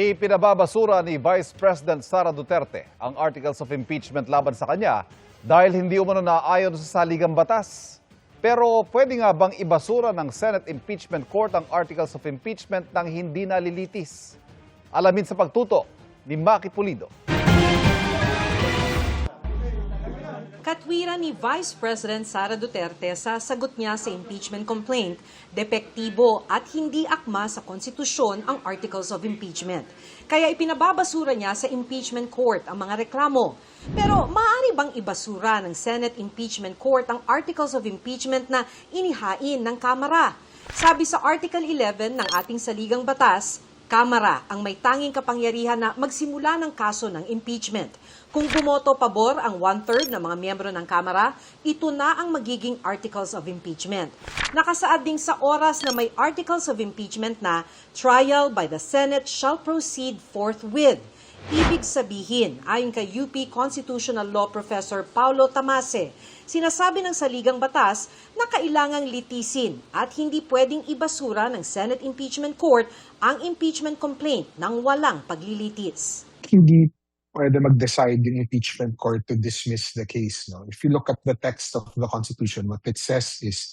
Ipinababasura ni Vice President Sara Duterte ang articles of impeachment laban sa kanya dahil hindi umano naayon sa saligang batas. Pero pwede nga bang ibasura ng Senate Impeachment Court ang articles of impeachment nang hindi nalilitis? Alamin sa pagtuto ni Maki Pulido. Katwiran ni Vice President Sara Duterte sa sagot niya sa impeachment complaint, depektibo at hindi akma sa konstitusyon ang articles of impeachment. Kaya ipinababasura niya sa impeachment court ang mga reklamo. Pero maaari bang ibasura ng Senate Impeachment Court ang articles of impeachment na inihain ng Kamara? Sabi sa Article 11 ng ating saligang batas, Kamara ang may tanging kapangyarihan na magsimula ng kaso ng impeachment. Kung bumoto pabor ang 1/3 ng mga miyembro ng Kamara, ito na ang magiging articles of impeachment. Nakasaad din sa oras na may articles of impeachment na trial by the Senate shall proceed forthwith. Ibig sabihin, ayon kay UP Constitutional Law Professor Paulo Tamase, sinasabi ng saligang batas na kailangang litisin at hindi pwedeng ibasura ng Senate Impeachment Court ang impeachment complaint nang walang paglilitis. Hindi pwede mag-decide yung impeachment court to dismiss the case. No? If you look at the text of the Constitution, what it says is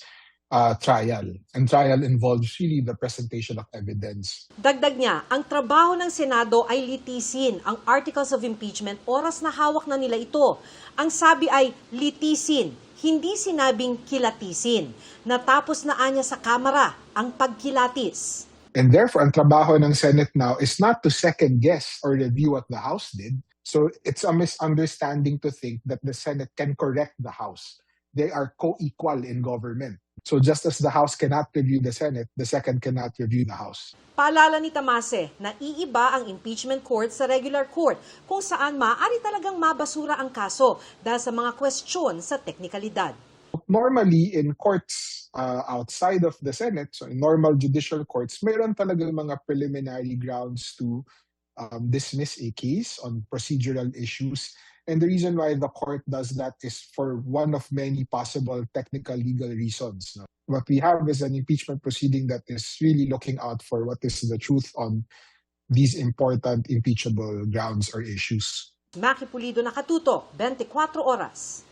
trial. And trial involves really the presentation of evidence. Dagdag niya, ang trabaho ng Senado ay litisin ang articles of impeachment oras na hawak na nila ito. Ang sabi ay litisin, hindi sinabing kilatisin. Natapos na anya sa Kamara ang pagkilatis. And therefore, ang trabaho ng Senate now is not to second-guess or review what the House did. So it's a misunderstanding to think that the Senate can correct the House. They are co-equal in government. So just as the House cannot review the Senate, the second cannot review the House. Paalala ni Tamase na iiba ang impeachment court sa regular court kung saan maaari talagang mabasura ang kaso dahil sa mga kwestiyon sa teknikalidad. Normally, in courts outside of the Senate, so in normal judicial courts, mayroon talagang mga preliminary grounds to dismiss a case on procedural issues. And the reason why the court does that is for one of many possible technical legal reasons. No? What we have is an impeachment proceeding that is really looking out for what is the truth on these important impeachable grounds or issues. Maki Pulido, Nakatuto, 24 Oras.